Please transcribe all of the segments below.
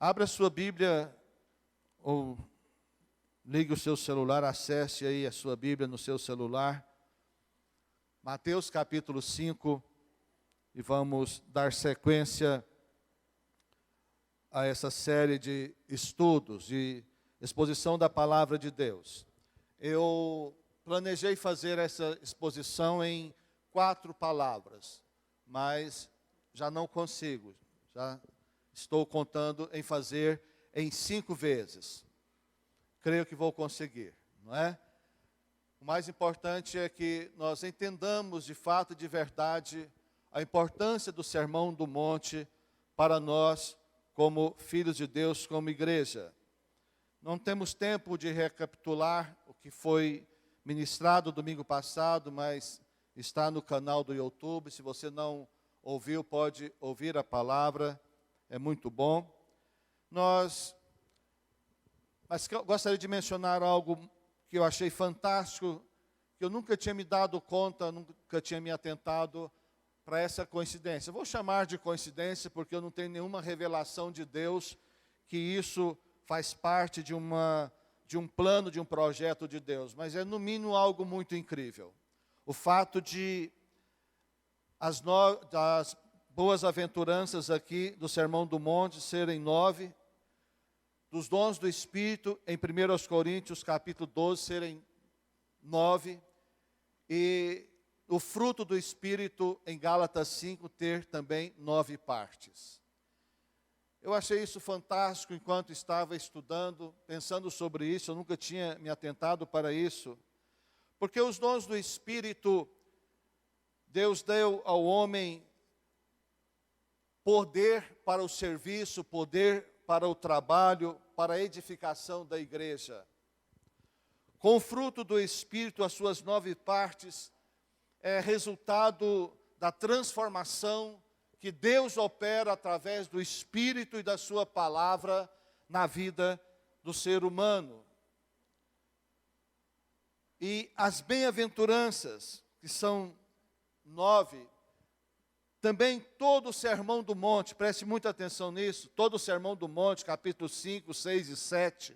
Abra a sua Bíblia ou ligue o seu celular, acesse aí a sua Bíblia no seu celular. Mateus capítulo 5, e vamos dar sequência a essa série de estudos, de exposição da Palavra de Deus. Eu planejei fazer essa exposição em 4 palavras, mas já não consigo, já estou contando em fazer em 5 vezes. Creio que vou conseguir, não é? O mais importante é que nós entendamos de fato e de verdade a importância do Sermão do Monte para nós como filhos de Deus, como igreja. Não temos tempo de recapitular o que foi ministrado domingo passado, mas está no canal do YouTube. Se você não ouviu, pode ouvir a palavra, é muito bom. Mas eu gostaria de mencionar algo que eu achei fantástico, que eu nunca tinha me dado conta, nunca tinha me atentado para essa coincidência. Vou chamar de coincidência porque eu não tenho nenhuma revelação de Deus que isso faz parte de um plano, de um projeto de Deus, mas é no mínimo algo muito incrível. O fato de das boas-aventuranças aqui do Sermão do Monte serem 9, dos dons do Espírito em 1 Coríntios capítulo 12 serem 9, e o fruto do Espírito em Gálatas 5 ter também 9 partes. Eu achei isso fantástico enquanto estava estudando, pensando sobre isso, eu nunca tinha me atentado para isso, porque os dons do Espírito, Deus deu ao homem poder para o serviço, poder para o trabalho, para a edificação da igreja. Com o fruto do Espírito, as suas 9 partes, é resultado da transformação que Deus opera através do Espírito e da sua palavra na vida do ser humano. E as bem-aventuranças, que são 9, também todo o Sermão do Monte, preste muita atenção nisso, todo o Sermão do Monte, capítulo 5, 6 e 7,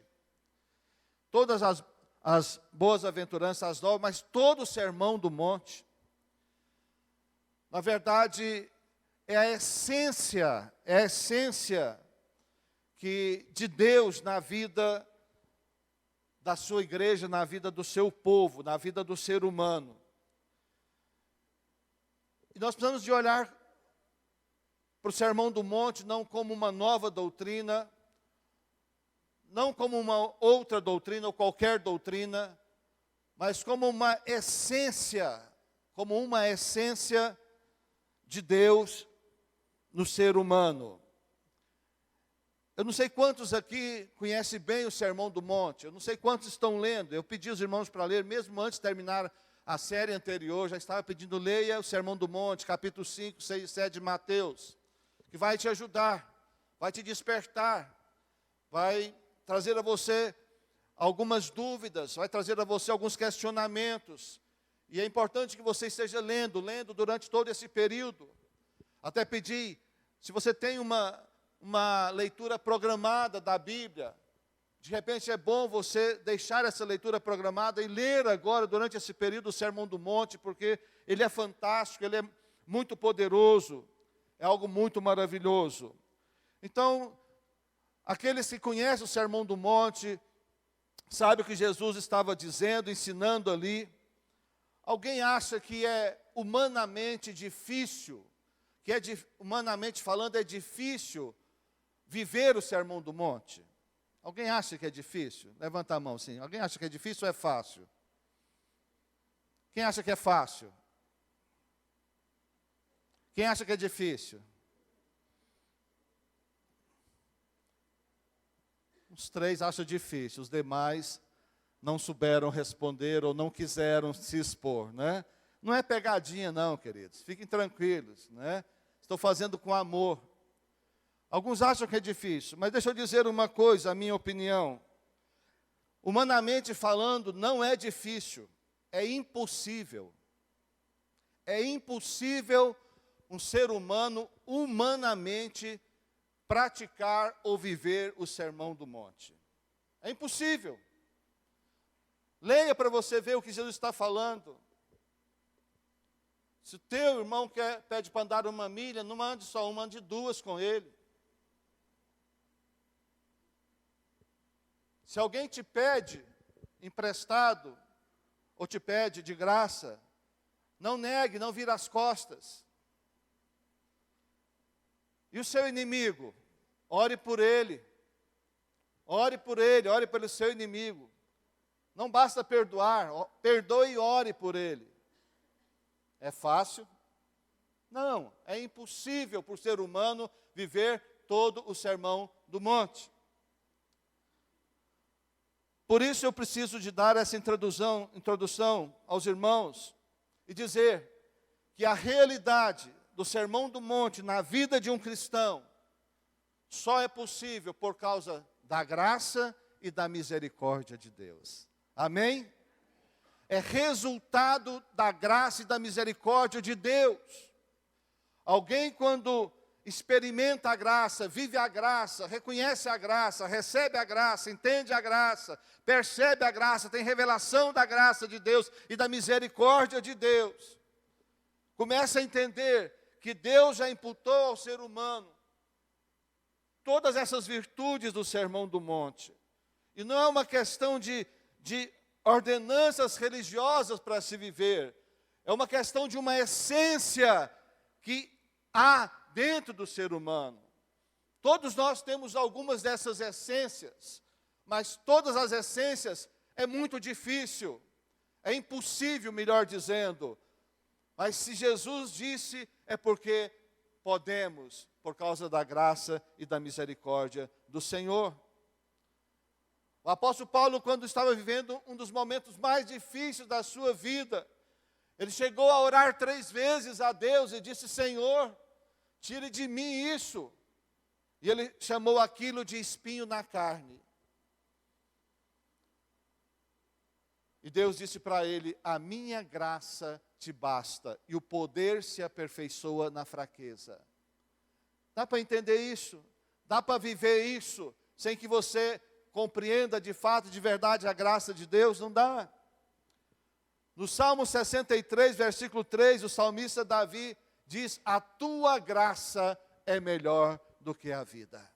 todas as boas-aventuranças, as 9, mas todo o Sermão do Monte, na verdade, é a essência de Deus na vida da sua igreja, na vida do seu povo, na vida do ser humano. E nós precisamos de olhar para o Sermão do Monte não como uma nova doutrina, não como uma outra doutrina ou qualquer doutrina, mas como uma essência de Deus no ser humano. Eu não sei quantos aqui conhecem bem o Sermão do Monte, eu não sei quantos estão lendo. Eu pedi aos irmãos para ler, mesmo antes de terminar a série anterior, já estava pedindo, leia o Sermão do Monte, capítulo 5, 6 e 7 de Mateus, que vai te ajudar, vai te despertar, vai trazer a você algumas dúvidas, vai trazer a você alguns questionamentos, e é importante que você esteja lendo durante todo esse período. Até pedi, se você tem uma leitura programada da Bíblia, de repente é bom você deixar essa leitura programada e ler agora, durante esse período, o Sermão do Monte, porque ele é fantástico, ele é muito poderoso, é algo muito maravilhoso. Então, aqueles que conhecem o Sermão do Monte, sabem o que Jesus estava dizendo, ensinando ali. Alguém acha que é humanamente difícil, humanamente falando, é difícil viver o Sermão do Monte? Alguém acha que é difícil? Levanta a mão, sim. Alguém acha que é difícil ou é fácil? Quem acha que é fácil? Quem acha que é difícil? Os 3 acham difícil, os demais não souberam responder ou não quiseram se expor, né? Não é pegadinha não, queridos. Fiquem tranquilos, né? Estou fazendo com amor. Alguns acham que é difícil, mas deixa eu dizer uma coisa, a minha opinião. Humanamente falando, não é difícil, é impossível. É impossível um ser humano, humanamente, praticar ou viver o Sermão do Monte. É impossível. Leia para você ver o que Jesus está falando. Se o teu irmão pede para andar 1 milha, não ande só uma, ande 2 com ele. Se alguém te pede emprestado, ou te pede de graça, não negue, não vire as costas. E o seu inimigo? Ore por ele. Ore por ele, ore pelo seu inimigo. Não basta perdoar, perdoe e ore por ele. É fácil? Não, é impossível para o ser humano viver todo o Sermão do Monte. Por isso eu preciso de dar essa introdução aos irmãos e dizer que a realidade do Sermão do Monte na vida de um cristão só é possível por causa da graça e da misericórdia de Deus. Amém? É resultado da graça e da misericórdia de Deus. Alguém quando experimenta a graça, vive a graça, reconhece a graça, recebe a graça, entende a graça, percebe a graça, tem revelação da graça de Deus e da misericórdia de Deus, começa a entender que Deus já imputou ao ser humano todas essas virtudes do Sermão do Monte. E não é uma questão de ordenanças religiosas para se viver, é uma questão de uma essência que há dentro do ser humano. Todos nós temos algumas dessas essências, mas todas as essências é muito difícil, é impossível, melhor dizendo. Mas se Jesus disse, é porque podemos, por causa da graça e da misericórdia do Senhor. O apóstolo Paulo, quando estava vivendo um dos momentos mais difíceis da sua vida, ele chegou a orar 3 vezes a Deus e disse: Senhor, tire de mim isso. E ele chamou aquilo de espinho na carne. E Deus disse para ele: a minha graça te basta, e o poder se aperfeiçoa na fraqueza. Dá para entender isso? Dá para viver isso, sem que você compreenda de fato, de verdade, a graça de Deus? Não dá. No Salmo 63, versículo 3, o salmista Davi diz: a tua graça é melhor do que a vida.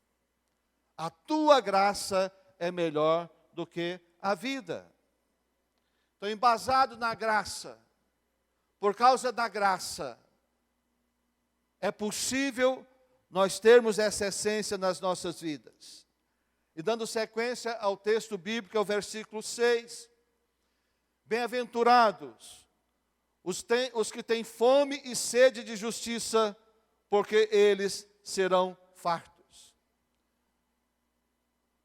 A tua graça é melhor do que a vida. Então, embasado na graça, por causa da graça, é possível nós termos essa essência nas nossas vidas. E dando sequência ao texto bíblico, ao versículo 6, bem-aventurados os que têm fome e sede de justiça, porque eles serão fartos.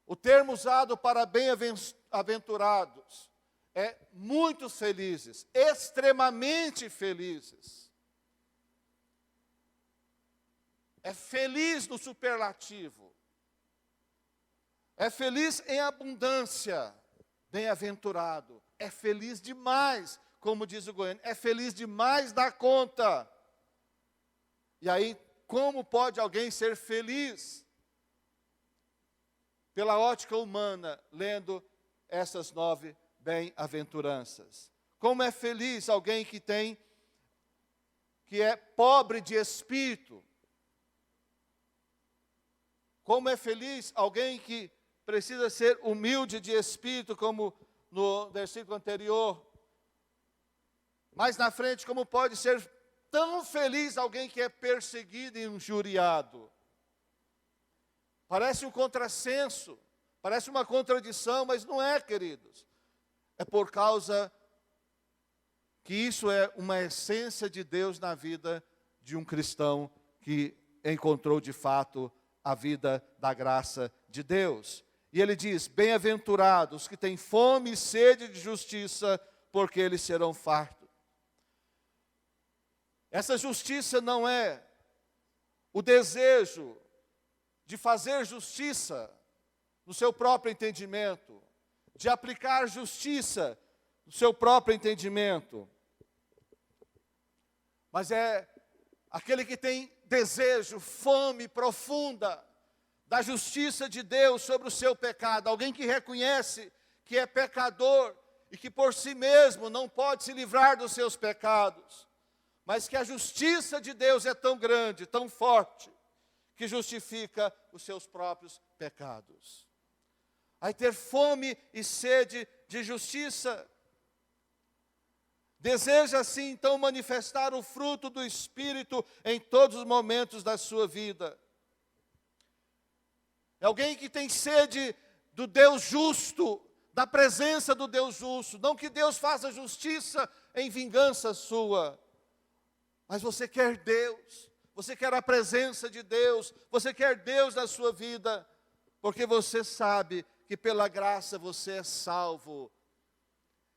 O termo usado para bem-aventurados é muito felizes, extremamente felizes. É feliz no superlativo. É feliz em abundância, bem-aventurado. É feliz demais, como diz o goiano, é feliz demais da conta. E aí, como pode alguém ser feliz? Pela ótica humana, lendo essas 9 bem-aventuranças. Como é feliz alguém que é pobre de espírito. Como é feliz alguém que precisa ser humilde de espírito, como no versículo anterior. Mais na frente, como pode ser tão feliz alguém que é perseguido e injuriado? Parece um contrassenso, parece uma contradição, mas não é, queridos. É por causa que isso é uma essência de Deus na vida de um cristão que encontrou de fato a vida da graça de Deus. E ele diz: bem-aventurados que têm fome e sede de justiça, porque eles serão fartos. Essa justiça não é o desejo de fazer justiça no seu próprio entendimento, de aplicar justiça no seu próprio entendimento, mas é aquele que tem desejo, fome profunda da justiça de Deus sobre o seu pecado, alguém que reconhece que é pecador e que por si mesmo não pode se livrar dos seus pecados, mas que a justiça de Deus é tão grande, tão forte, que justifica os seus próprios pecados. Aí ter fome e sede de justiça. Deseja assim então manifestar o fruto do Espírito em todos os momentos da sua vida. É alguém que tem sede do Deus justo, da presença do Deus justo. Não que Deus faça justiça em vingança sua, mas você quer Deus, você quer a presença de Deus, você quer Deus na sua vida, porque você sabe que pela graça você é salvo.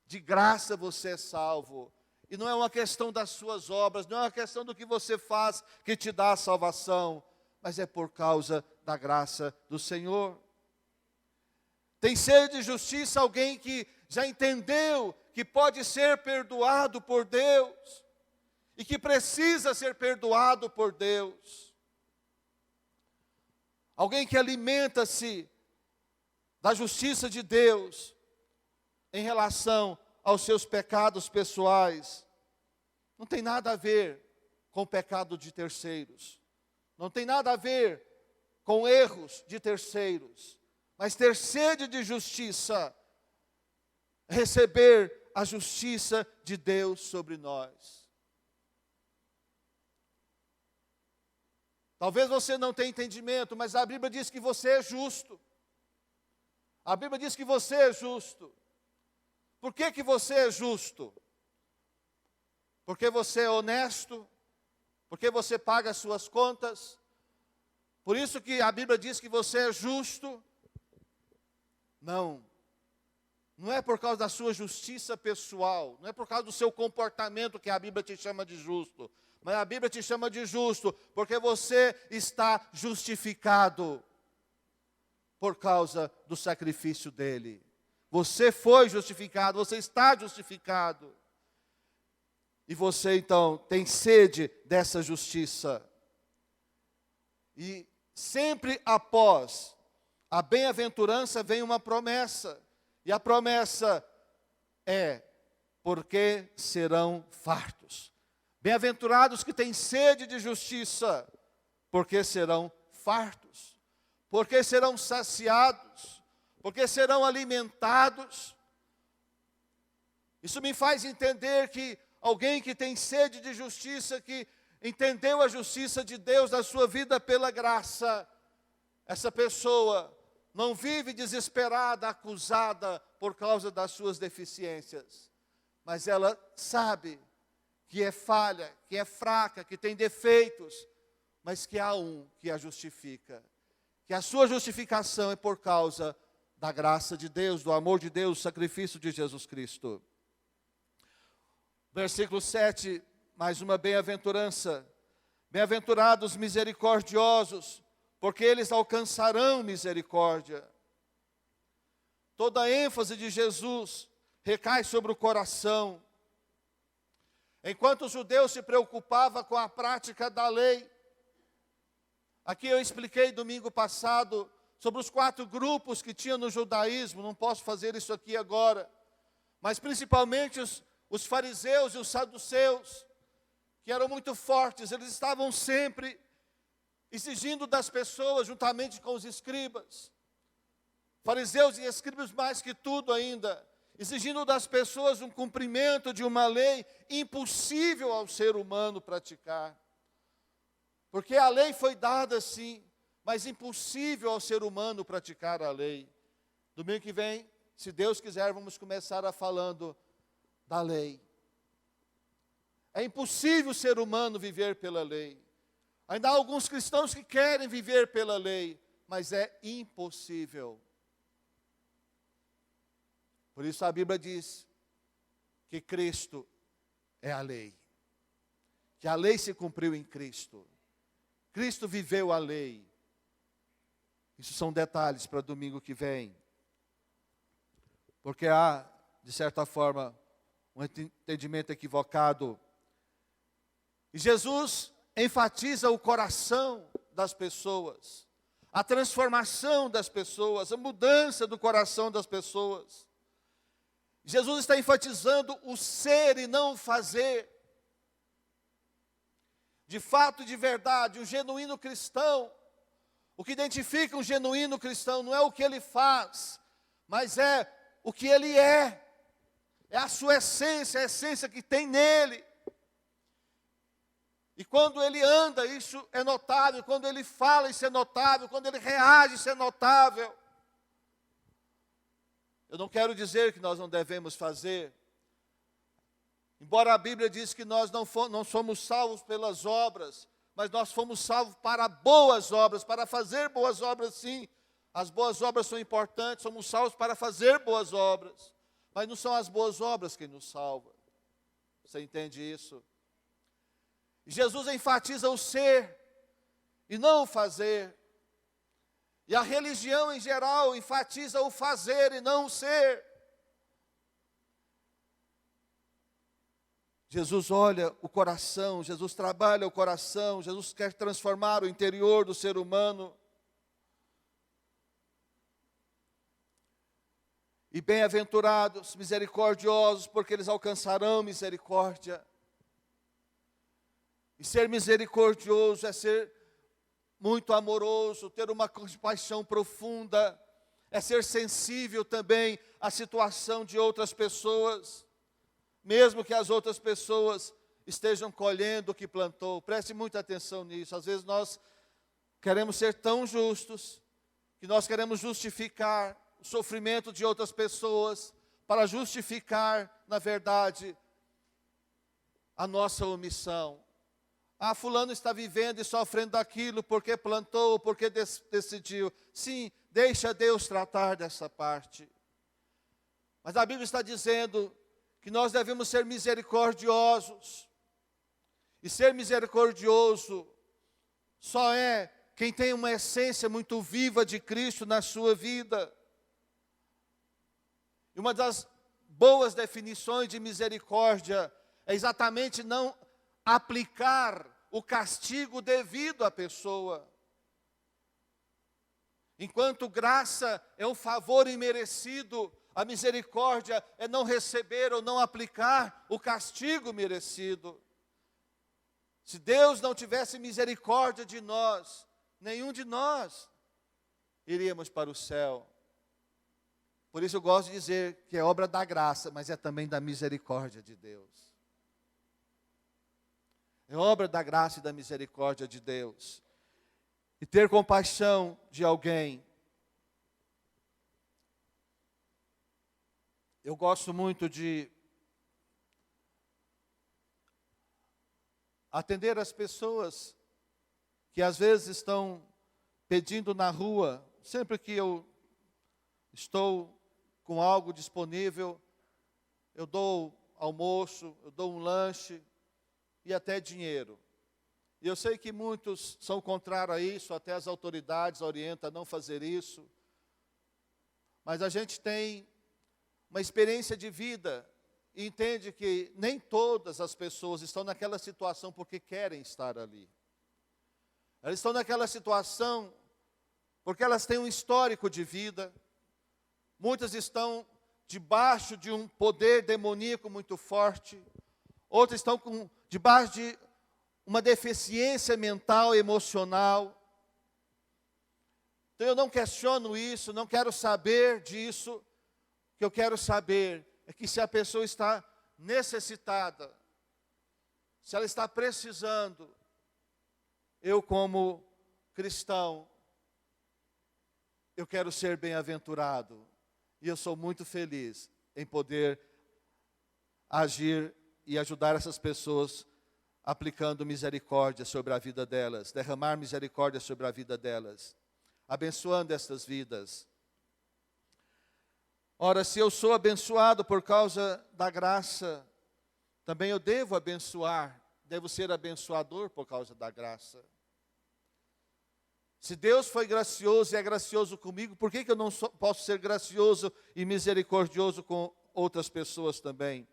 De graça você é salvo. E não é uma questão das suas obras, não é uma questão do que você faz que te dá a salvação, mas é por causa da graça do Senhor. Tem sede de justiça alguém que já entendeu que pode ser perdoado por Deus e que precisa ser perdoado por Deus. Alguém que alimenta-se da justiça de Deus em relação aos seus pecados pessoais. Não tem nada a ver com o pecado de terceiros. Não tem nada a ver com erros de terceiros. Mas ter sede de justiça, receber a justiça de Deus sobre nós. Talvez você não tenha entendimento, mas a Bíblia diz que você é justo. A Bíblia diz que você é justo. Por que que você é justo? Porque você é honesto? Porque você paga as suas contas? Por isso que a Bíblia diz que você é justo? Não. Não é por causa da sua justiça pessoal, não é por causa do seu comportamento que a Bíblia te chama de justo. Mas a Bíblia te chama de justo porque você está justificado por causa do sacrifício dele. Você foi justificado, você está justificado. E você então tem sede dessa justiça. E sempre após a bem-aventurança vem uma promessa. E a promessa é: porque serão fartos. Bem-aventurados que têm sede de justiça, porque serão fartos. Porque serão saciados, porque serão alimentados. Isso me faz entender que alguém que tem sede de justiça, que entendeu a justiça de Deus na sua vida pela graça, essa pessoa não vive desesperada, acusada por causa das suas deficiências, mas ela sabe que é falha, que é fraca, que tem defeitos, mas que há um que a justifica. Que a sua justificação é por causa da graça de Deus, do amor de Deus, do sacrifício de Jesus Cristo. Versículo 7, mais uma bem-aventurança. Bem-aventurados misericordiosos, porque eles alcançarão misericórdia. Toda a ênfase de Jesus recai sobre o coração. Enquanto os judeus se preocupavam com a prática da lei, aqui eu expliquei domingo passado sobre os 4 grupos que tinha no judaísmo, não posso fazer isso aqui agora, mas principalmente os fariseus e os saduceus, que eram muito fortes, eles estavam sempre exigindo das pessoas, juntamente com os escribas, fariseus e escribas mais que tudo ainda, exigindo das pessoas um cumprimento de uma lei impossível ao ser humano praticar. Porque a lei foi dada sim, mas impossível ao ser humano praticar a lei. Domingo que vem, se Deus quiser, vamos começar falando da lei. É impossível o ser humano viver pela lei. Ainda há alguns cristãos que querem viver pela lei, mas é impossível. Por isso a Bíblia diz que Cristo é a lei. Que a lei se cumpriu em Cristo. Cristo viveu a lei. Isso são detalhes para domingo que vem. Porque há, de certa forma, um entendimento equivocado. E Jesus enfatiza o coração das pessoas. a transformação das pessoas, a mudança do coração das pessoas. Jesus está enfatizando o ser e não o fazer. De fato e de verdade, um genuíno cristão, o que identifica um genuíno cristão não é o que ele faz, mas é o que ele é. É a sua essência, a essência que tem nele. E quando ele anda, isso é notável. Quando ele fala, isso é notável. Quando ele reage, isso é notável. Eu não quero dizer que nós não devemos fazer. Embora a Bíblia diz que nós não somos salvos pelas obras, mas nós fomos salvos para boas obras, para fazer boas obras sim. As boas obras são importantes, somos salvos para fazer boas obras. Mas não são as boas obras que nos salvam. Você entende isso? Jesus enfatiza o ser e não o fazer. E a religião em geral enfatiza o fazer e não o ser. Jesus olha o coração, Jesus trabalha o coração, Jesus quer transformar o interior do ser humano. E bem-aventurados, misericordiosos, porque eles alcançarão misericórdia. E ser misericordioso é ser muito amoroso, ter uma compaixão profunda, é ser sensível também à situação de outras pessoas, mesmo que as outras pessoas estejam colhendo o que plantou. Preste muita atenção nisso. Às vezes nós queremos ser tão justos, que nós queremos justificar o sofrimento de outras pessoas, para justificar, na verdade, a nossa omissão. Ah, fulano está vivendo e sofrendo daquilo porque plantou, porque decidiu. Sim, deixa Deus tratar dessa parte. Mas a Bíblia está dizendo que nós devemos ser misericordiosos. E ser misericordioso só é quem tem uma essência muito viva de Cristo na sua vida. E uma das boas definições de misericórdia é exatamente não aplicar o castigo devido à pessoa. Enquanto graça é um favor imerecido, a misericórdia é não receber ou não aplicar o castigo merecido. Se Deus não tivesse misericórdia de nós, nenhum de nós iríamos para o céu. Por isso eu gosto de dizer que é obra da graça, mas é também da misericórdia de Deus. É obra da graça e da misericórdia de Deus. E ter compaixão de alguém. Eu gosto muito de atender as pessoas que às vezes estão pedindo na rua. Sempre que eu estou com algo disponível, eu dou almoço, eu dou um lanche e até dinheiro. E eu sei que muitos são contrários a isso, até as autoridades orientam a não fazer isso. Mas a gente tem uma experiência de vida e entende que nem todas as pessoas estão naquela situação porque querem estar ali. Elas estão naquela situação porque elas têm um histórico de vida. Muitas estão debaixo de um poder demoníaco muito forte. Outras estão debaixo de uma deficiência mental e emocional. Então eu não questiono isso, não quero saber disso. O que eu quero saber é que se a pessoa está necessitada, se ela está precisando, eu como cristão, eu quero ser bem-aventurado. E eu sou muito feliz em poder agir e ajudar essas pessoas aplicando misericórdia sobre a vida delas, derramar misericórdia sobre a vida delas, abençoando estas vidas. Ora, se eu sou abençoado por causa da graça, também eu devo abençoar, devo ser abençoador por causa da graça. Se Deus foi gracioso e é gracioso comigo, por que eu não posso ser gracioso e misericordioso com outras pessoas também?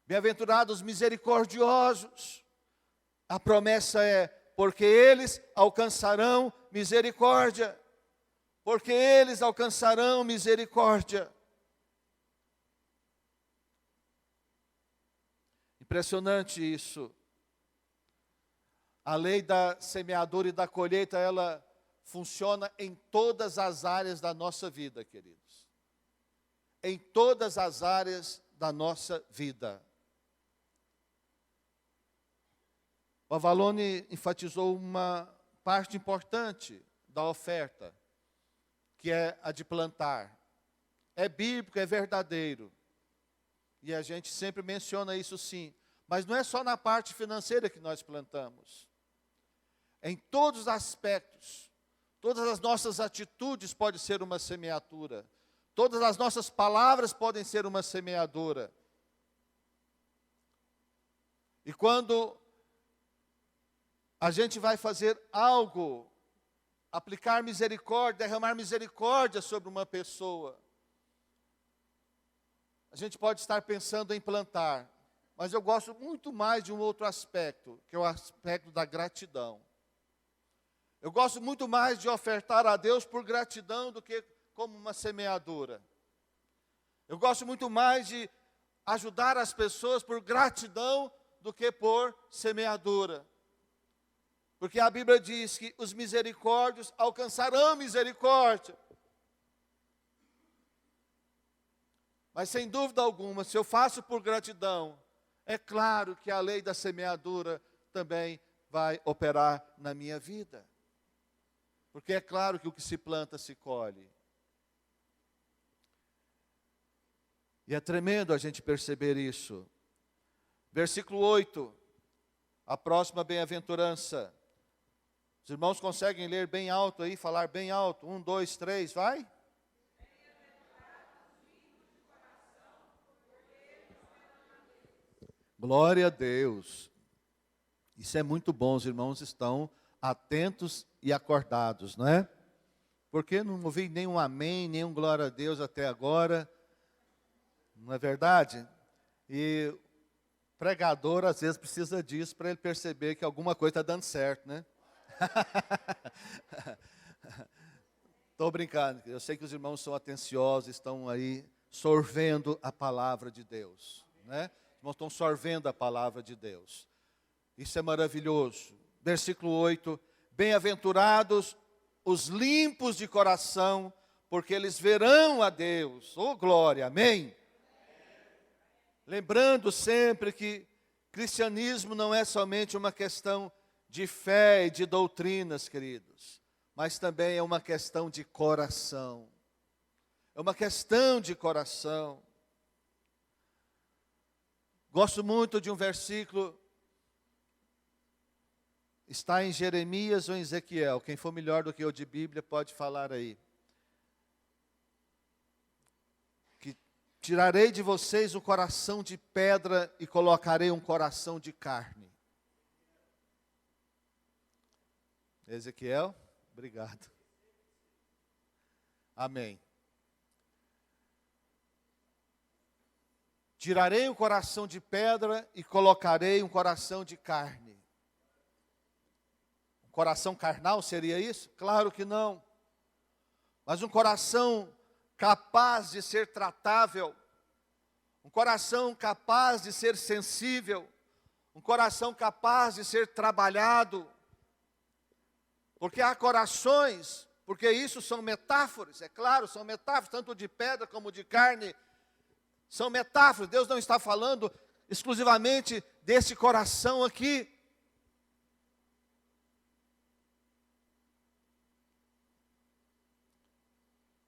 Bem-aventurados misericordiosos. A promessa é, porque eles alcançarão misericórdia. Porque eles alcançarão misericórdia. Impressionante isso. A lei da semeadura e da colheita, ela funciona em todas as áreas da nossa vida, queridos. Em todas as áreas da nossa vida. O Avalone enfatizou uma parte importante da oferta, que é a de plantar. É bíblico, é verdadeiro. E a gente sempre menciona isso sim. Mas não é só na parte financeira que nós plantamos. Em todos os aspectos. Todas as nossas atitudes podem ser uma semeadura. Todas as nossas palavras podem ser uma semeadura. E quando a gente vai fazer algo, aplicar misericórdia, derramar misericórdia sobre uma pessoa, a gente pode estar pensando em plantar, mas eu gosto muito mais de um outro aspecto, que é o aspecto da gratidão. Eu gosto muito mais de ofertar a Deus por gratidão do que como uma semeadura. Eu gosto muito mais de ajudar as pessoas por gratidão do que por semeadura. Porque a Bíblia diz que os misericórdios alcançarão misericórdia. Mas sem dúvida alguma, se eu faço por gratidão, é claro que a lei da semeadura também vai operar na minha vida. Porque é claro que o que se planta se colhe. E é tremendo a gente perceber isso. Versículo 8, a próxima bem-aventurança. Os irmãos conseguem ler bem alto aí, falar bem alto? 1, 2, 3, vai? Glória a Deus. Isso é muito bom, os irmãos estão atentos e acordados, não é? Porque não ouvi nenhum amém, nenhum glória a Deus até agora. Não é verdade? E pregador às vezes precisa disso para ele perceber que alguma coisa está dando certo, né? Estou brincando, eu sei que os irmãos são atenciosos, estão aí sorvendo a palavra de Deus, né? Os irmãos estão sorvendo a palavra de Deus. Isso é maravilhoso. Versículo 8, bem-aventurados os limpos de coração, porque eles verão a Deus. Oh glória, amém? Lembrando sempre que cristianismo não é somente uma questão de fé e de doutrinas, queridos, mas também é uma questão de coração. É uma questão de coração. Gosto muito de um versículo, está em Jeremias ou em Ezequiel. Quem for melhor do que eu de Bíblia pode falar aí. Que tirarei de vocês o coração de pedra e colocarei um coração de carne. Ezequiel, obrigado. Amém. Tirarei o coração de pedra e colocarei um coração de carne. Um coração carnal seria isso? Claro que não. Mas um coração capaz de ser tratável, um coração capaz de ser sensível, um coração capaz de ser trabalhado. Porque há corações, porque isso são metáforas, é claro, são metáforas, tanto de pedra como de carne, são metáforas. Deus não está falando exclusivamente desse coração aqui.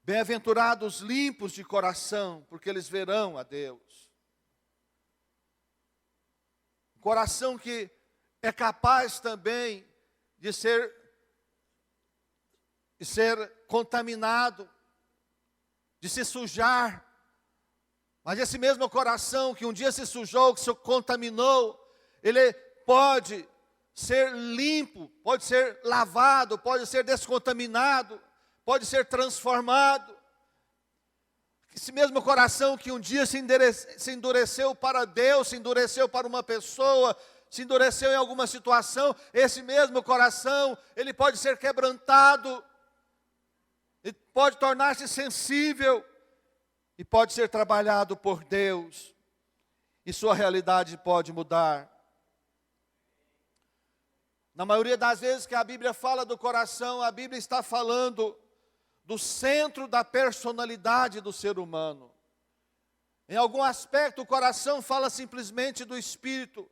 Bem-aventurados limpos de coração, porque eles verão a Deus. Um coração que é capaz também de ser contaminado, de se sujar. Mas esse mesmo coração que um dia se sujou, que se contaminou, ele pode ser limpo, pode ser lavado, pode ser descontaminado, pode ser transformado. Esse mesmo coração que um dia se endureceu para Deus, se endureceu para uma pessoa, se endureceu em alguma situação, esse mesmo coração, ele pode ser quebrantado, ele pode tornar-se sensível, e pode ser trabalhado por Deus, e sua realidade pode mudar. Na maioria das vezes que a Bíblia fala do coração, a Bíblia está falando do centro da personalidade do ser humano. Em algum aspecto, o coração fala simplesmente do espírito.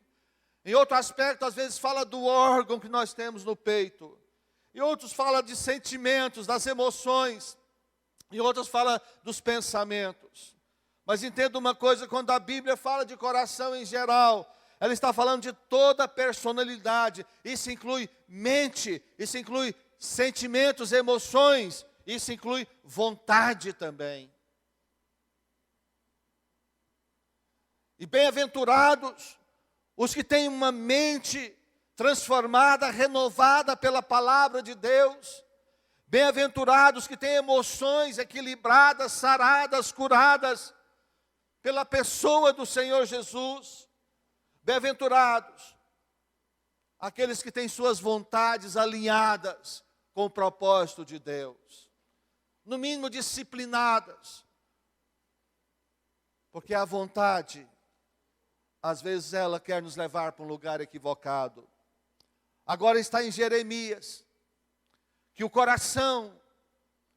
Em outro aspecto, às vezes fala do órgão que nós temos no peito. Em outros fala de sentimentos, das emoções. Em outros fala dos pensamentos. Mas entenda uma coisa, quando a Bíblia fala de coração em geral, ela está falando de toda a personalidade. Isso inclui mente, isso inclui sentimentos, emoções, isso inclui vontade também. E bem-aventurados os que têm uma mente transformada, renovada pela palavra de Deus. Bem-aventurados que têm emoções equilibradas, saradas, curadas pela pessoa do Senhor Jesus. Bem-aventurados aqueles que têm suas vontades alinhadas com o propósito de Deus. No mínimo disciplinadas. Porque a vontade, às vezes ela quer nos levar para um lugar equivocado. Agora está em Jeremias, que o coração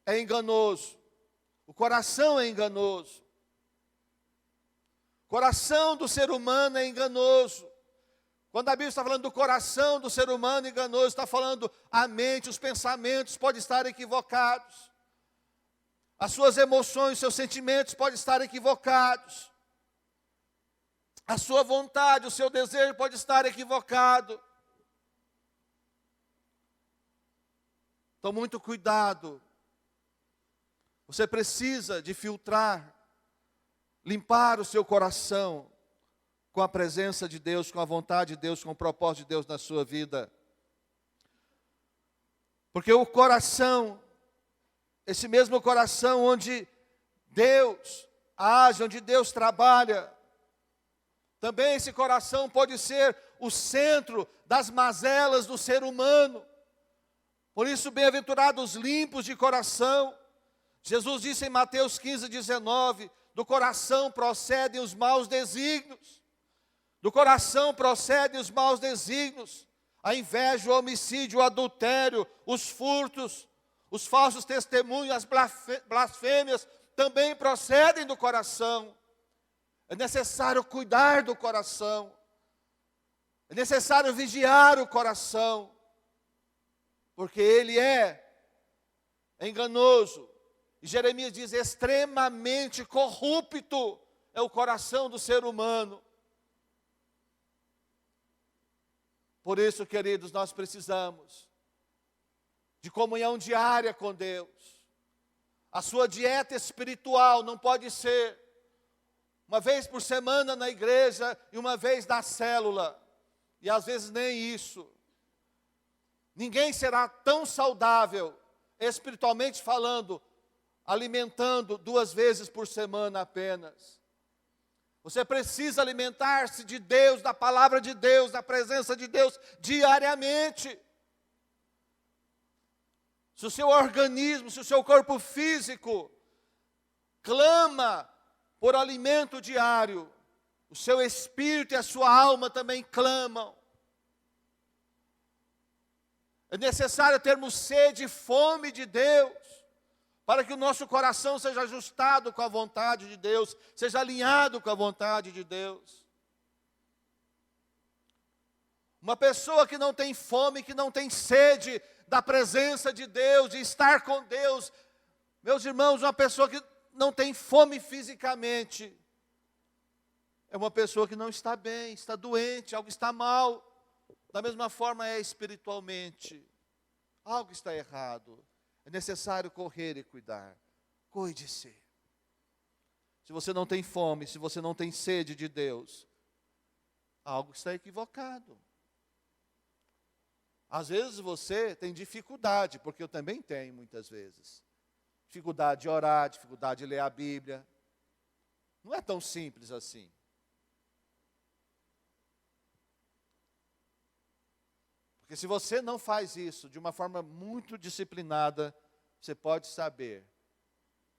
é enganoso. O coração é enganoso. O coração do ser humano é enganoso. Quando a Bíblia está falando do coração do ser humano enganoso, está falando a mente, os pensamentos podem estar equivocados. As suas emoções, os seus sentimentos podem estar equivocados. A sua vontade, o seu desejo pode estar equivocado. Então, muito cuidado. Você precisa de filtrar, limpar o seu coração com a presença de Deus, com a vontade de Deus, com o propósito de Deus na sua vida. Porque o coração, esse mesmo coração onde Deus age, onde Deus trabalha, também esse coração pode ser o centro das mazelas do ser humano. Por isso, bem-aventurados limpos de coração. Jesus disse em Mateus 15:19, do coração procedem os maus desígnios. Do coração procedem os maus desígnios. A inveja, o homicídio, o adultério, os furtos, os falsos testemunhos, as blasfêmias, também procedem do coração. É necessário cuidar do coração. É necessário vigiar o coração. Porque ele é enganoso. E Jeremias diz, extremamente corrupto é o coração do ser humano. Por isso, queridos, nós precisamos de comunhão diária com Deus. A sua dieta espiritual não pode ser uma vez por semana na igreja e uma vez na célula. E às vezes nem isso. Ninguém será tão saudável, espiritualmente falando, alimentando 2 vezes por semana apenas. Você precisa alimentar-se de Deus, da palavra de Deus, da presença de Deus, diariamente. Se o seu organismo, se o seu corpo físico clama por alimento diário, o seu espírito e a sua alma também clamam. É necessário termos sede e fome de Deus, para que o nosso coração seja ajustado com a vontade de Deus, seja alinhado com a vontade de Deus. Uma pessoa que não tem fome, que não tem sede da presença de Deus, de estar com Deus, meus irmãos, uma pessoa que não tem fome fisicamente, é uma pessoa que não está bem, está doente, algo está mal. Da mesma forma é espiritualmente. Algo está errado. É necessário correr e cuidar. Cuide-se. Se você não tem fome, se você não tem sede de Deus, algo está equivocado. Às vezes você tem dificuldade, porque eu também tenho muitas vezes. Dificuldade de orar, dificuldade de ler a Bíblia. Não é tão simples assim. Porque se você não faz isso de uma forma muito disciplinada, você pode saber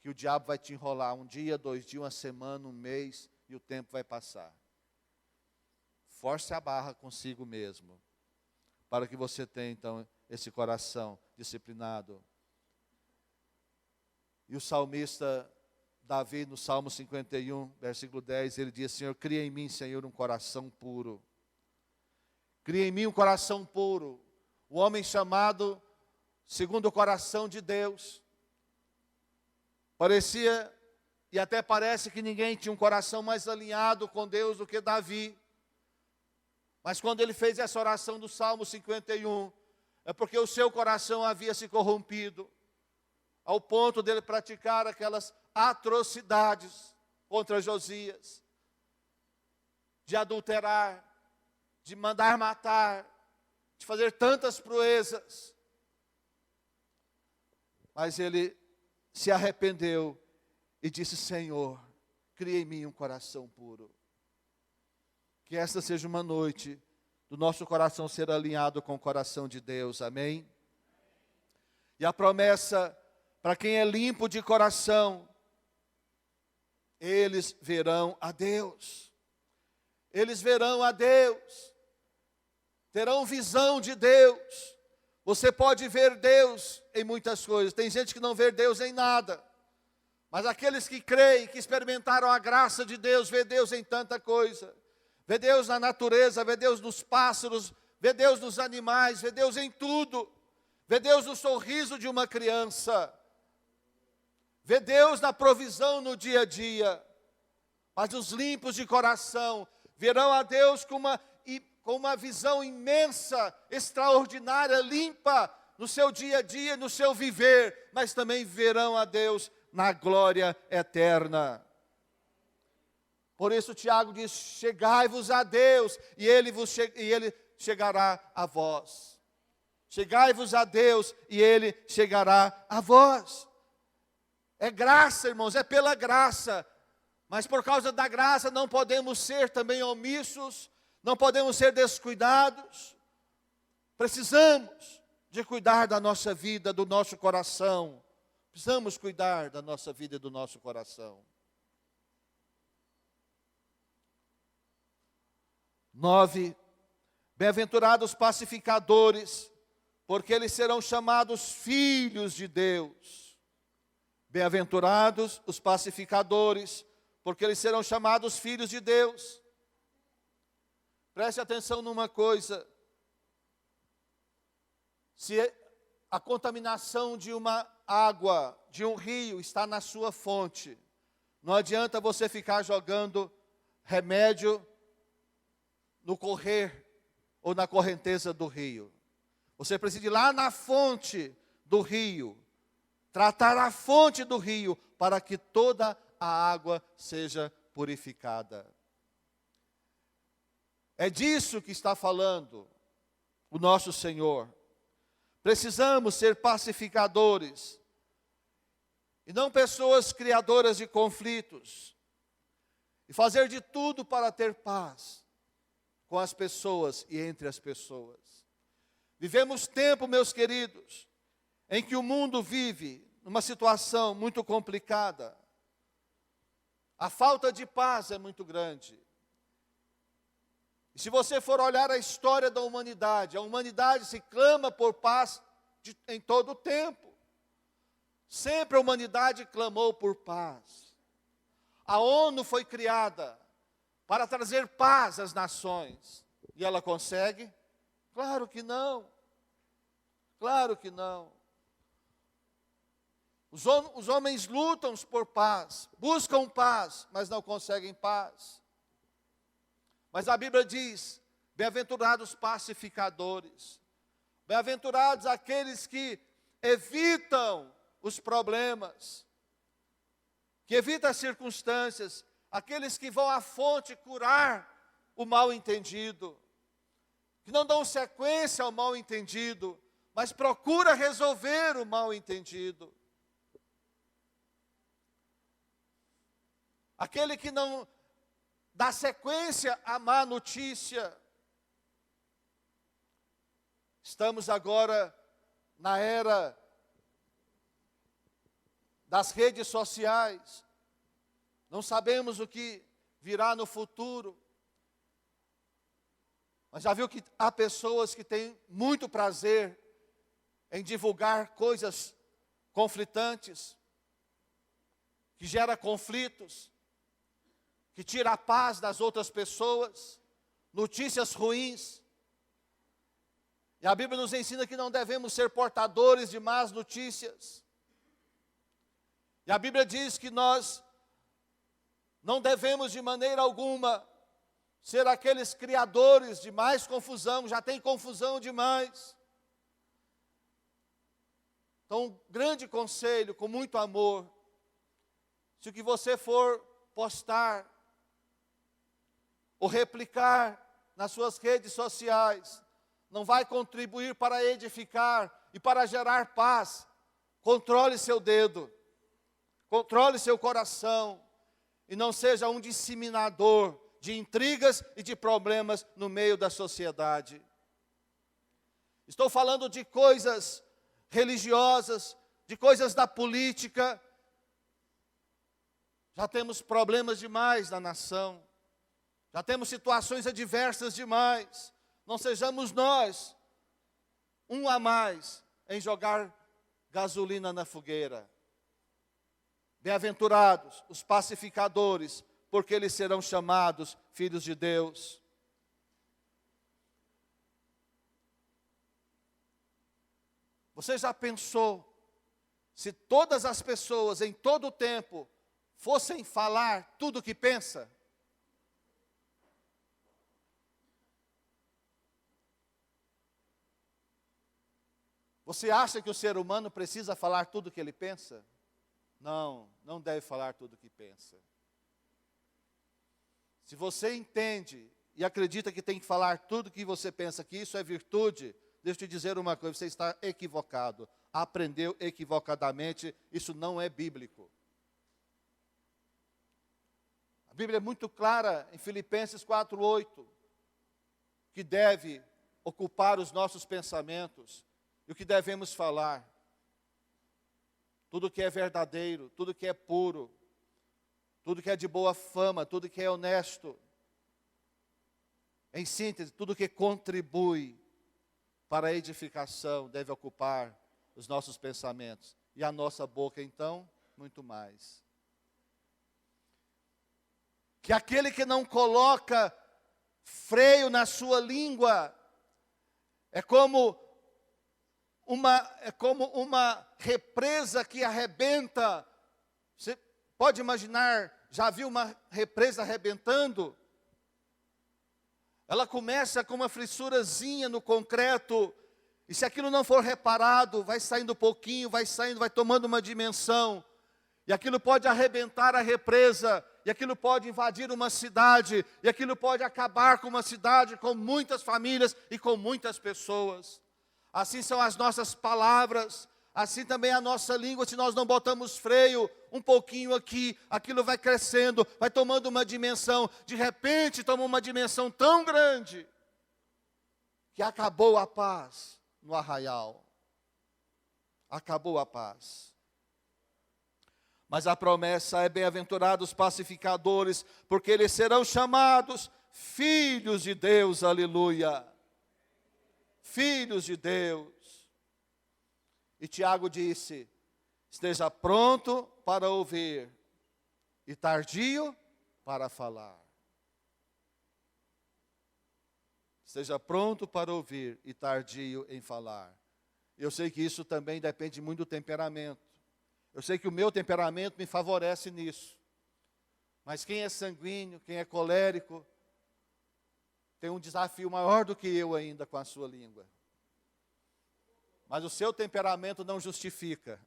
que o diabo vai te enrolar um dia, 2 dias, uma semana, um mês, e o tempo vai passar. Force a barra consigo mesmo, para que você tenha então esse coração disciplinado. E o salmista Davi, no Salmo 51, versículo 10, ele diz: Senhor, cria em mim, Senhor, um coração puro. Cria em mim um coração puro. O homem chamado segundo o coração de Deus. Parecia, e até parece que ninguém tinha um coração mais alinhado com Deus do que Davi. Mas quando ele fez essa oração do Salmo 51, é porque o seu coração havia se corrompido, ao ponto dele praticar aquelas atrocidades contra Josias, de adulterar, de mandar matar, de fazer tantas proezas. Mas ele se arrependeu e disse: Senhor, cria em mim um coração puro. Que esta seja uma noite do nosso coração ser alinhado com o coração de Deus, amém? E a promessa, para quem é limpo de coração, eles verão a Deus. Eles verão a Deus. Terão visão de Deus. Você pode ver Deus em muitas coisas. Tem gente que não vê Deus em nada. Mas aqueles que creem, que experimentaram a graça de Deus, vê Deus em tanta coisa. Vê Deus na natureza, vê Deus nos pássaros, vê Deus nos animais, vê Deus em tudo. Vê Deus no sorriso de uma criança. Vê Deus na provisão no dia a dia. Mas os limpos de coração verão a Deus com uma visão imensa, extraordinária, limpa no seu dia a dia, no seu viver. Mas também verão a Deus na glória eterna. Por isso Tiago diz: chegai-vos a Deus, e Ele chegará a vós. Chegai-vos a Deus, e Ele chegará a vós. É graça, irmãos, é pela graça. Mas por causa da graça não podemos ser também omissos, não podemos ser descuidados. Precisamos de cuidar da nossa vida, do nosso coração. Precisamos cuidar da nossa vida e do nosso coração. 9. Bem-aventurados pacificadores, porque eles serão chamados filhos de Deus. Bem-aventurados os pacificadores, porque eles serão chamados filhos de Deus. Preste atenção numa coisa. Se a contaminação de uma água, de um rio, está na sua fonte, não adianta você ficar jogando remédio no correr ou na correnteza do rio. Você precisa ir lá na fonte do rio, tratar a fonte do rio, para que toda a água seja purificada. É disso que está falando o nosso Senhor. Precisamos ser pacificadores, e não pessoas criadoras de conflitos, e fazer de tudo para ter paz com as pessoas e entre as pessoas. Vivemos tempo, meus queridos, em que o mundo vive numa situação muito complicada. A falta de paz é muito grande. E se você for olhar a história da humanidade, a humanidade se clama por paz em todo o tempo. Sempre a humanidade clamou por paz. A ONU foi criada para trazer paz às nações. E ela consegue? Claro que não. Claro que não. Os homens lutam por paz, buscam paz, mas não conseguem paz. Mas a Bíblia diz: bem-aventurados pacificadores, bem-aventurados aqueles que evitam os problemas, que evitam as circunstâncias, aqueles que vão à fonte curar o mal-entendido, que não dão sequência ao mal-entendido, mas procura resolver o mal-entendido. Aquele que não dá sequência à má notícia. Estamos agora na era das redes sociais. Não sabemos o que virá no futuro. Mas já viu que há pessoas que têm muito prazer em divulgar coisas conflitantes, que gera conflitos, que tira a paz das outras pessoas, notícias ruins. E a Bíblia nos ensina que não devemos ser portadores de más notícias. E a Bíblia diz que nós não devemos de maneira alguma ser aqueles criadores de mais confusão, já tem confusão demais. Então, um grande conselho, com muito amor, se o que você for postar, ou replicar nas suas redes sociais, não vai contribuir para edificar e para gerar paz, controle seu dedo, controle seu coração, e não seja um disseminador de intrigas e de problemas no meio da sociedade. Estou falando de coisas religiosas, de coisas da política. Já temos problemas demais na nação, já temos situações adversas demais. Não sejamos nós um a mais em jogar gasolina na fogueira. Bem-aventurados os pacificadores, porque eles serão chamados filhos de Deus. Você já pensou se todas as pessoas em todo o tempo fossem falar tudo o que pensa? Você acha que o ser humano precisa falar tudo o que ele pensa? Não, não deve falar tudo o que pensa. Se você entende e acredita que tem que falar tudo o que você pensa, que isso é virtude, deixa eu te dizer uma coisa, você está equivocado. Aprendeu equivocadamente, isso não é bíblico. A Bíblia é muito clara em Filipenses 4:8, que deve ocupar os nossos pensamentos e o que devemos falar. Tudo que é verdadeiro, tudo que é puro, tudo que é de boa fama, tudo que é honesto. Em síntese, tudo que contribui para a edificação deve ocupar os nossos pensamentos. E a nossa boca, então, muito mais. Que aquele que não coloca freio na sua língua é como uma represa que arrebenta. Você pode imaginar, já viu uma represa arrebentando? Ela começa com uma fissurazinha no concreto, e se aquilo não for reparado, vai saindo pouquinho, vai saindo, vai tomando uma dimensão, e aquilo pode arrebentar a represa, e aquilo pode invadir uma cidade, e aquilo pode acabar com uma cidade, com muitas famílias e com muitas pessoas. Assim são as nossas palavras, assim também a nossa língua. Se nós não botamos freio, um pouquinho aqui, aquilo vai crescendo, vai tomando uma dimensão, de repente toma uma dimensão tão grande, que acabou a paz no arraial, acabou a paz. Mas a promessa é: bem-aventurados os pacificadores, porque eles serão chamados filhos de Deus, aleluia. Filhos de Deus. E Tiago disse: esteja pronto para ouvir e tardio para falar. Esteja pronto para ouvir e tardio em falar. Eu sei que isso também depende muito do temperamento. Eu sei que o meu temperamento me favorece nisso. Mas quem é sanguíneo, quem é colérico, tem um desafio maior do que eu ainda com a sua língua. Mas o seu temperamento não justifica.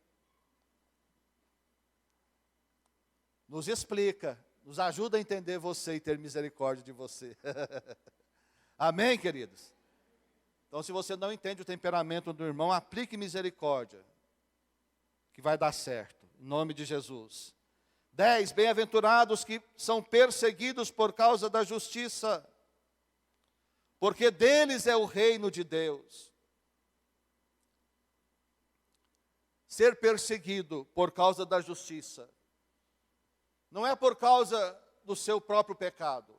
Nos explica, nos ajuda a entender você e ter misericórdia de você. Amém, queridos? Então, se você não entende o temperamento do irmão, aplique misericórdia, que vai dar certo, em nome de Jesus. 10, bem-aventurados que são perseguidos por causa da justiça, porque deles é o reino de Deus. ser perseguido por causa da justiça. Não é por causa do seu próprio pecado.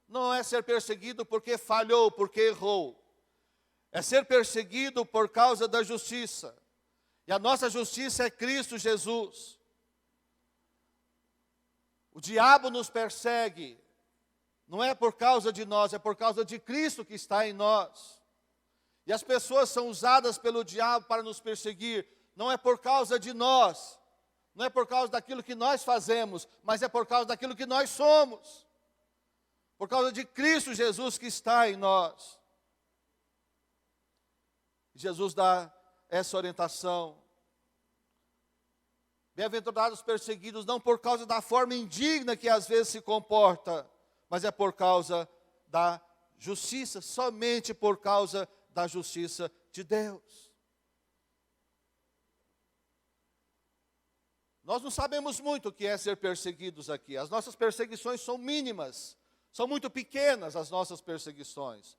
Não é ser perseguido porque falhou, porque errou. É ser perseguido por causa da justiça. E a nossa justiça é Cristo Jesus. O diabo nos persegue. Não é por causa de nós, é por causa de Cristo que está em nós. E as pessoas são usadas pelo diabo para nos perseguir. Não é por causa de nós. Não é por causa daquilo que nós fazemos, mas é por causa daquilo que nós somos. Por causa de Cristo Jesus que está em nós. Jesus dá essa orientação. Bem-aventurados os perseguidos, não por causa da forma indigna que às vezes se comporta, mas é por causa da justiça, somente por causa da justiça de Deus. Nós não sabemos muito o que é ser perseguidos aqui. As nossas perseguições são mínimas. São muito pequenas as nossas perseguições.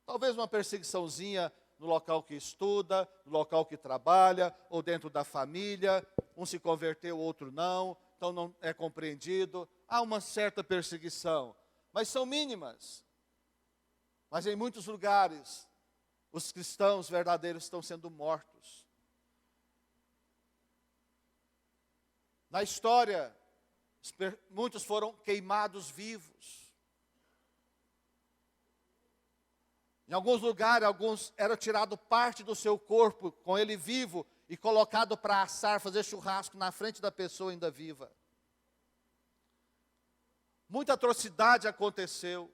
Talvez uma perseguiçãozinha no local que estuda, no local que trabalha, ou dentro da família. Um se converteu, o outro não, então não é compreendido. Há uma certa perseguição, mas são mínimas. Mas em muitos lugares, os cristãos verdadeiros estão sendo mortos. Na história, muitos foram queimados vivos. Em alguns lugares, alguns era tirado parte do seu corpo, com ele vivo, e colocado para assar, fazer churrasco na frente da pessoa ainda viva. Muita atrocidade aconteceu.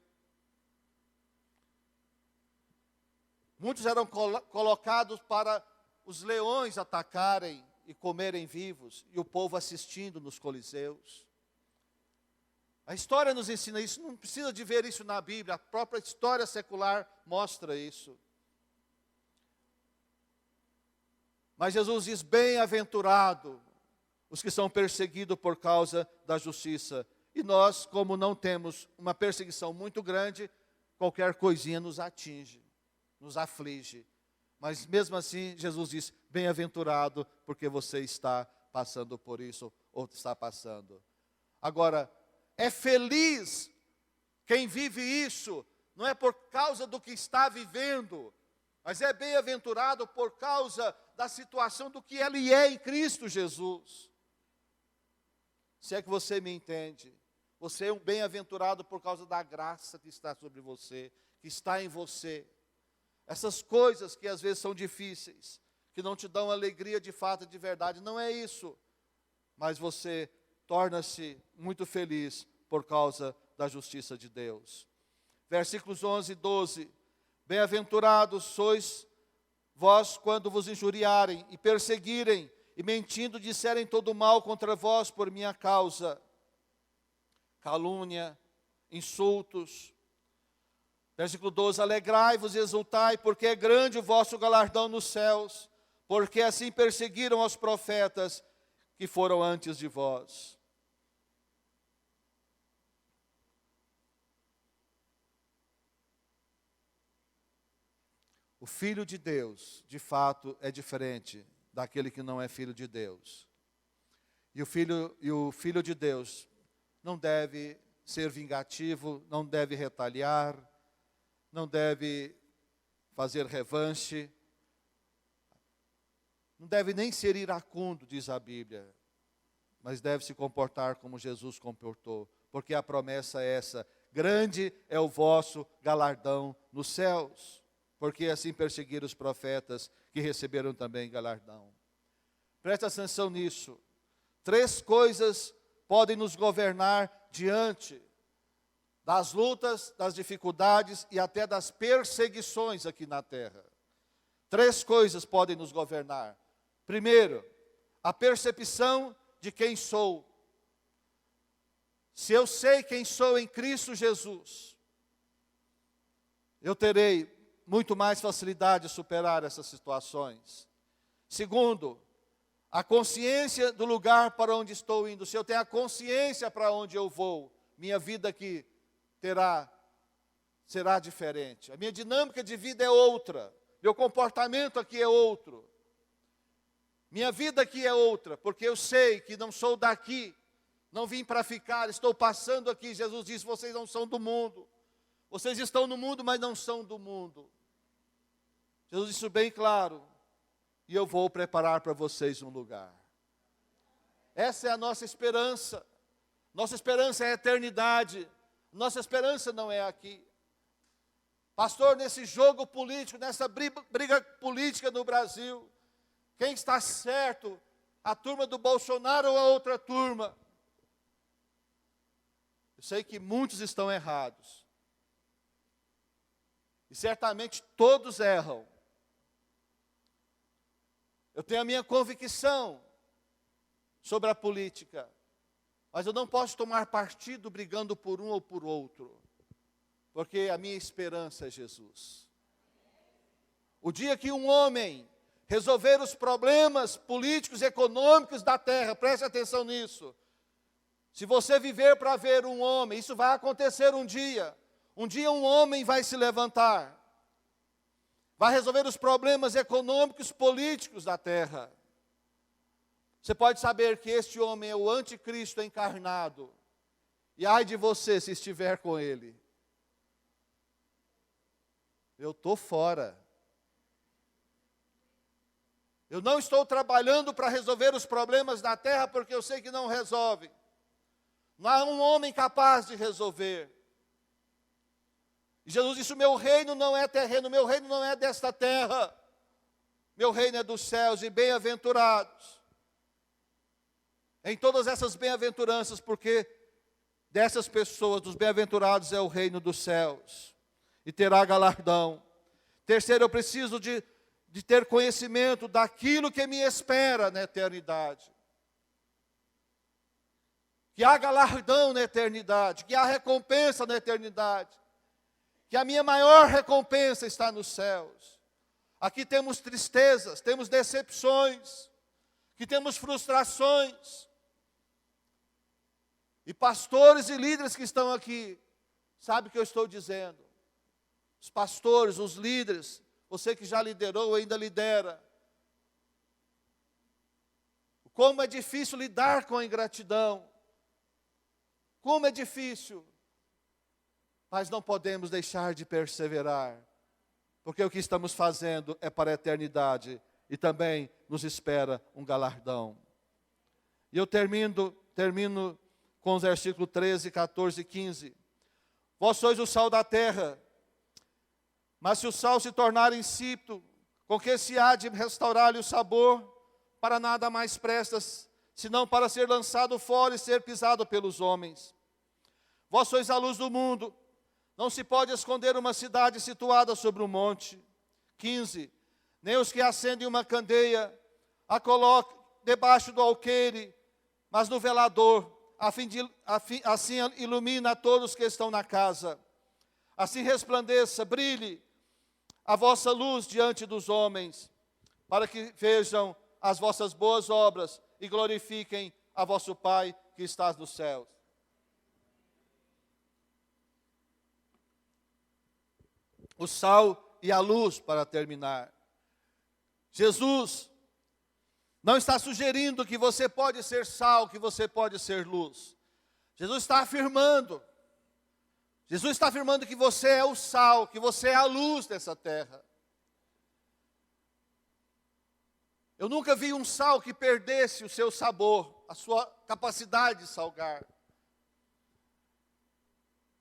Muitos eram colocados para os leões atacarem e comerem vivos, e o povo assistindo nos coliseus. A história nos ensina isso, não precisa de ver isso na Bíblia, a própria história secular mostra isso. Mas Jesus diz, bem-aventurado os que são perseguidos por causa da justiça. E nós, como não temos uma perseguição muito grande, qualquer coisinha nos atinge, nos aflige. Mas mesmo assim, Jesus diz, bem-aventurado, porque você está passando por isso, ou está passando. Agora, é feliz quem vive isso, não é por causa do que está vivendo, mas é bem-aventurado por causa da situação do que ele é em Cristo Jesus. Se é que você me entende, você é um bem-aventurado por causa da graça que está sobre você, que está em você. Essas coisas que às vezes são difíceis, que não te dão alegria de fato e de verdade, não é isso. Mas você torna-se muito feliz por causa da justiça de Deus. Versículos 11 e 12. Bem-aventurados sois vós quando vos injuriarem e perseguirem, e mentindo disserem todo mal contra vós por minha causa. Calúnia, insultos. Versículo 12, alegrai-vos e exultai, porque é grande o vosso galardão nos céus, porque assim perseguiram os profetas que foram antes de vós. O Filho de Deus, de fato, é diferente daquele que não é filho de Deus. E o filho de Deus não deve ser vingativo, não deve retaliar, não deve fazer revanche, não deve nem ser iracundo, diz a Bíblia, mas deve se comportar como Jesus comportou, porque a promessa é essa, grande é o vosso galardão nos céus, porque assim perseguiram os profetas que receberam também galardão. Presta atenção nisso, 3 coisas podem nos governar diante das lutas, das dificuldades e até das perseguições aqui na terra. 3 coisas podem nos governar. Primeiro, a percepção de quem sou. Se eu sei quem sou em Cristo Jesus, eu terei muito mais facilidade de superar essas situações. Segundo, a consciência do lugar para onde estou indo. Se eu tenho a consciência para onde eu vou, minha vida aqui será diferente. A minha dinâmica de vida é outra. Meu comportamento aqui é outro. Minha vida aqui é outra, porque eu sei que não sou daqui, não vim para ficar, estou passando aqui. Jesus disse, vocês não são do mundo. Vocês estão no mundo, mas não são do mundo. Jesus disse bem claro, e eu vou preparar para vocês um lugar. Essa é a nossa esperança. Nossa esperança é a eternidade. Nossa esperança não é aqui. Pastor, nesse jogo político, nessa briga política no Brasil, quem está certo? A turma do Bolsonaro ou a outra turma? Eu sei que muitos estão errados. E certamente todos erram. Eu tenho a minha convicção sobre a política, mas eu não posso tomar partido brigando por um ou por outro, porque a minha esperança é Jesus. O dia que um homem resolver os problemas políticos e econômicos da terra, preste atenção nisso. Se você viver para ver um homem, isso vai acontecer um dia um homem vai se levantar, vai resolver os problemas econômicos, políticos da terra. Você pode saber que este homem é o anticristo encarnado, e ai de você se estiver com ele. Eu estou fora. Eu não estou trabalhando para resolver os problemas da terra, porque eu sei que não resolve. Não há um homem capaz de resolver. E Jesus disse, o meu reino não é terreno, o meu reino não é desta terra. Meu reino é dos céus, e bem-aventurados em todas essas bem-aventuranças, porque dessas pessoas, dos bem-aventurados, é o reino dos céus, e terá galardão. Terceiro, eu preciso de ter conhecimento daquilo que me espera na eternidade. Que há galardão na eternidade, que há recompensa na eternidade, que a minha maior recompensa está nos céus. Aqui temos tristezas, temos decepções, que temos frustrações. E pastores e líderes que estão aqui, sabem o que eu estou dizendo. Os pastores, os líderes, você que já liderou ou ainda lidera. Como é difícil lidar com a ingratidão. Como é difícil. Mas não podemos deixar de perseverar. Porque o que estamos fazendo é para a eternidade. E também nos espera um galardão. E eu termino com os versículos 13, 14 e 15. Vós sois o sal da terra. Mas se o sal se tornar insípido, com que se há de restaurar-lhe o sabor? Para nada mais prestas, senão para ser lançado fora e ser pisado pelos homens. Vós sois a luz do mundo. Não se pode esconder uma cidade situada sobre um monte. 15. Nem os que acendem uma candeia a colocam debaixo do alqueire, mas no velador, assim ilumina a todos que estão na casa. Assim resplandeça, brilhe a vossa luz diante dos homens, para que vejam as vossas boas obras e glorifiquem a vosso Pai que está nos céus. O sal e a luz, para terminar. Jesus não está sugerindo que você pode ser sal, que você pode ser luz. Jesus está afirmando que você é o sal, que você é a luz dessa terra. Eu nunca vi um sal que perdesse o seu sabor, a sua capacidade de salgar.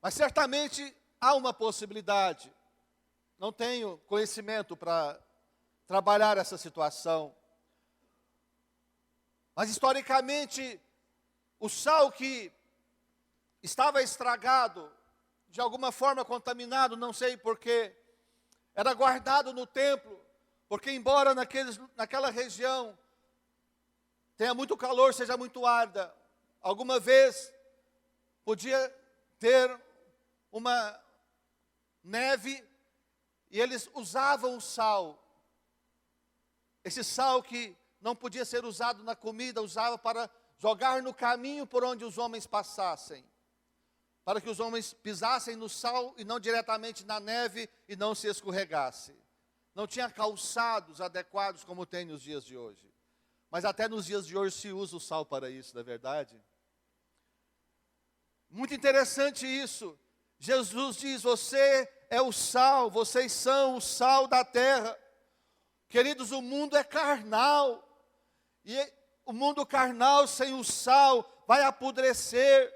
Mas certamente há uma possibilidade. Não tenho conhecimento para trabalhar essa situação. Mas historicamente, o sal que estava estragado, de alguma forma contaminado, não sei porquê, era guardado no templo, porque embora naquela região tenha muito calor, seja muito árida, alguma vez podia ter uma neve e eles usavam o sal. Esse sal que não podia ser usado na comida, usava para jogar no caminho por onde os homens passassem. Para que os homens pisassem no sal e não diretamente na neve e não se escorregasse. Não tinha calçados adequados como tem nos dias de hoje. Mas até nos dias de hoje se usa o sal para isso, não é verdade? Muito interessante isso. Jesus diz, você é o sal, vocês são o sal da terra. Queridos, o mundo é carnal. E o mundo carnal sem o sal vai apodrecer.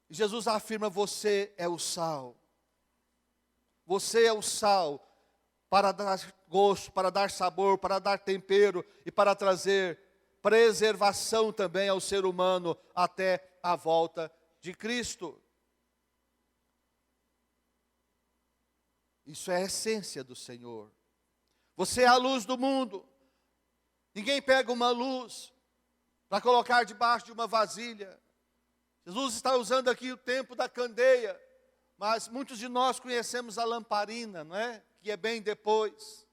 Jesus afirma, você é o sal. Você é o sal para dar gosto, para dar sabor, para dar tempero e para trazer preservação também ao ser humano até a volta de Cristo. Isso é a essência do Senhor. Você é a luz do mundo. Ninguém pega uma luz para colocar debaixo de uma vasilha. Jesus está usando aqui o tempo da candeia, mas muitos de nós conhecemos a lamparina, não é? Que é bem depois.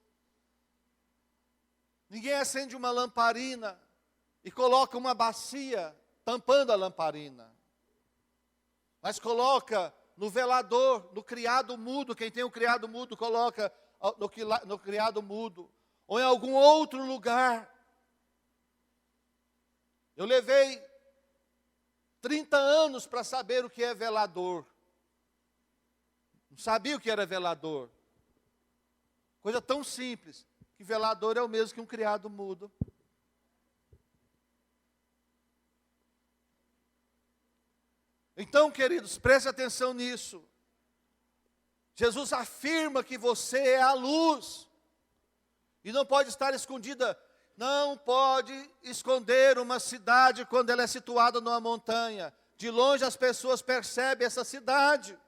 Ninguém acende uma lamparina e coloca uma bacia tampando a lamparina, mas coloca no velador, no criado mudo. Quem tem o criado mudo coloca no criado mudo, ou em algum outro lugar. Eu levei 30 anos para saber o que é velador. Não sabia o que era velador. Coisa tão simples, que velador é o mesmo que um criado mudo. Então, queridos, preste atenção nisso. Jesus afirma que você é a luz. E não pode estar escondida. Não pode esconder uma cidade quando ela é situada numa montanha. De longe as pessoas percebem essa cidade.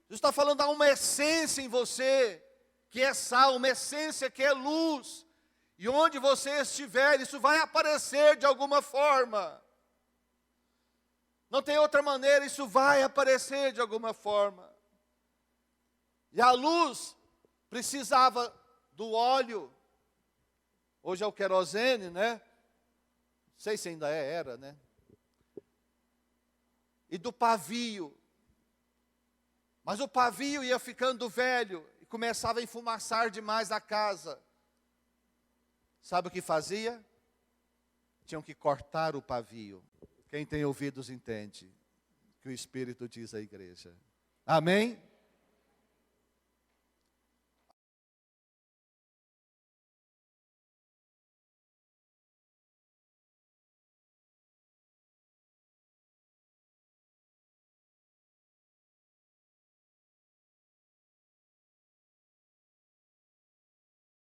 Jesus está falando, há uma essência em você, que é sal, uma essência que é luz. E onde você estiver, isso vai aparecer de alguma forma. Não tem outra maneira, isso vai aparecer de alguma forma. E a luz precisava do óleo. Hoje é o querosene, né? Não sei se ainda era, né? E do pavio. Mas o pavio ia ficando velho e começava a enfumaçar demais a casa. Sabe o que fazia? Tinham que cortar o pavio. Quem tem ouvidos entende o que o Espírito diz à igreja. Amém?